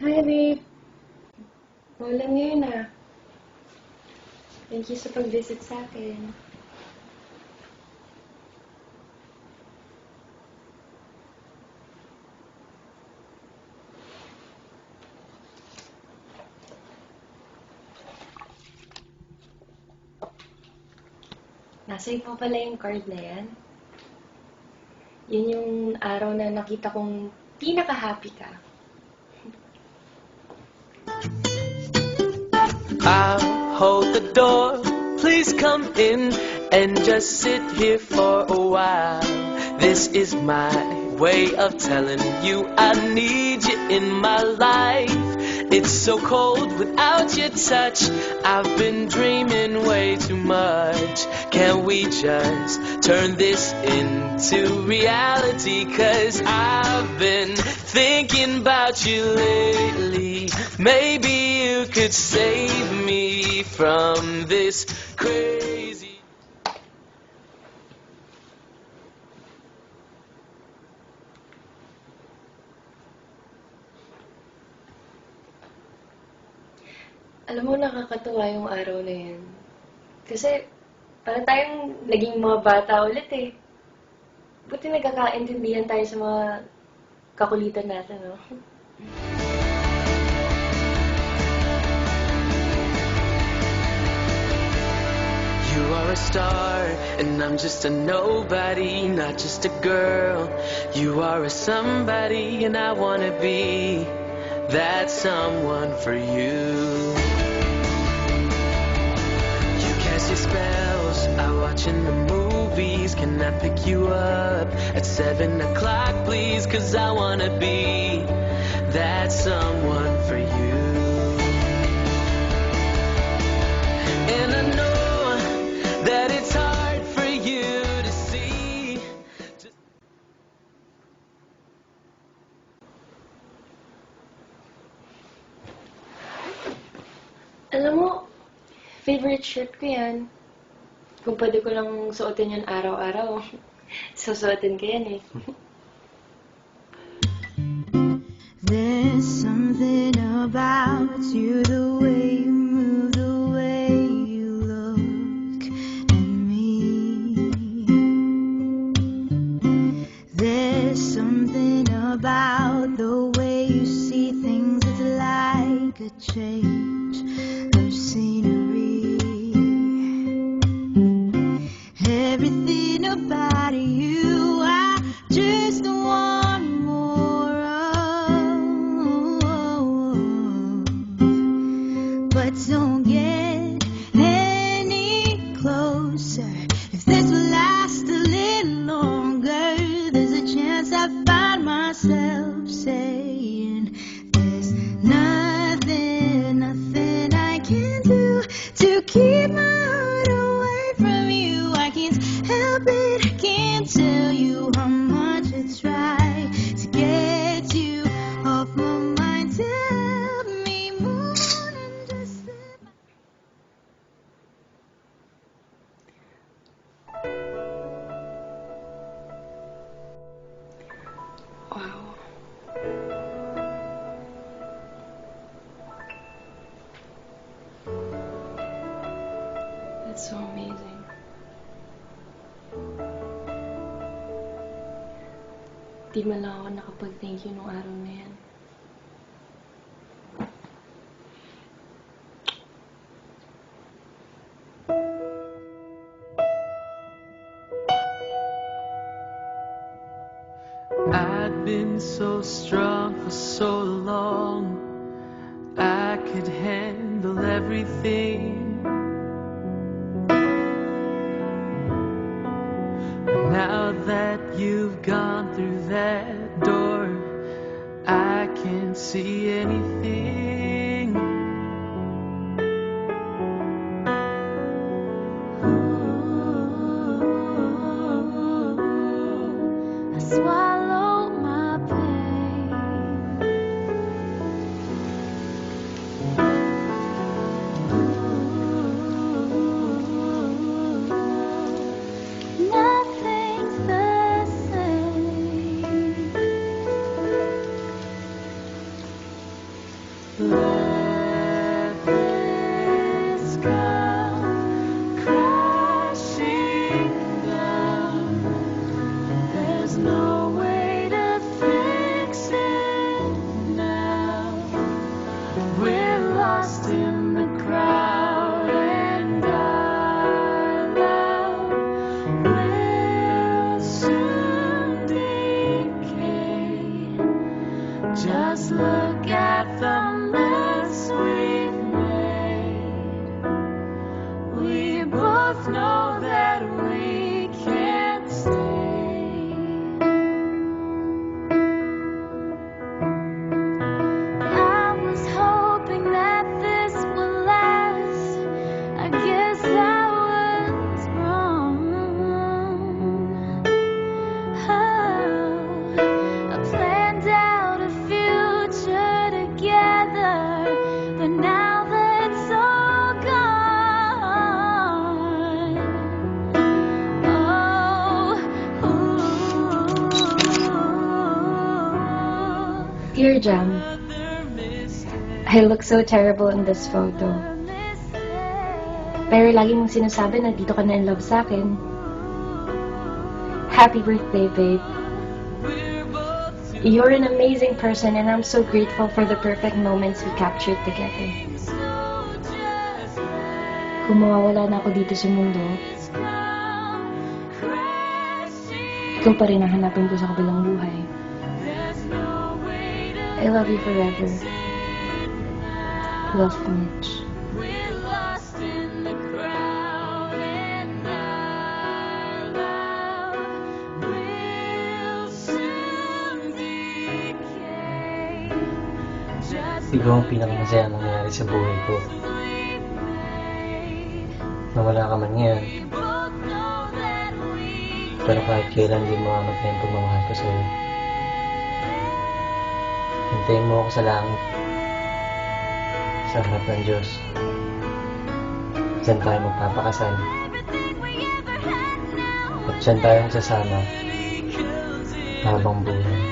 Hi, babe. Wala ngayon ah. Thank you sa pag-visit sa akin. Nasa po pala yung card na yan. Yun yung araw na nakita kong pinaka-happy ka. I'll hold the door, please come in and just sit here for a while. This is my way of telling you I need you in my life. It's so cold without your touch, I've been dreaming way too much. Can we just turn this into reality? 'Cause I've been thinking about you lately. Maybe you could save me from this crazy. Alam mo, nakakatuwa yung araw na yun. Kasi, parang tayong naging mga bata ulit eh. Buti nagkakaintindihan tayo sa mga kakulitan natin, no? You are a star, and I'm just a nobody, not just a girl. You are a somebody, and I wanna be that someone for you. You cast your spells, I watch in the movies. Can I pick you up at 7 o'clock, please? 'Cause I wanna be that someone for you. And I know that it's hard for you to see. Alam mo, favorite shirt ko yan. Kung pwede ko lang suotin yan araw-araw, susuotin ko yan eh. There's something about you, the way you move, the way you look at me. There's something about the way you see things, it's like a change of scenery. Everything about you, I just want more of. But don't get any closer. If this will last a little longer, there's a chance I find myself saying there's nothing, nothing I can do to keep my heart away from you. I can't help it, I can't tell you how much I try to get you off my mind. Tell me more than just that. Wow. That's so amazing. Di man lang ako nakapag-thank you nung araw na yan. I'd been so strong for so long, I could handle everything. But now that you've gone through that door, I can't see anything. I swallow my pain. Nothing's the same. both know that we can't stay. I was hoping that this would last. I guess I was wrong. Oh, I planned out a future together, but now that's all gone. Oh, Dear Jam, I look so terrible in this photo. Pero lagi mong sinasabi na dito ka na in love sa akin. Happy birthday, babe. You're an amazing person and I'm so grateful for the perfect moments we captured together. Kung mawawala na ako dito sa mundo, ikaw pa rin ang hanapin ko sa kabilang buhay. I love you forever. Love, Mitch. we're lost in the crowd, and our love will soon decay. Just Ikaw ang pinakamasaya nangyari sa buhay ko. we've made. Nawala ka man ngayon, Both know that we pero kahit kailan di mo mamatay ang pagmamahal ko sa'yo. Hintayin mo ako sa langit, sa harap ng Diyos. Diyan tayo magpapakasal, everything we ever had now. at diyan tayo sasama habang buhay.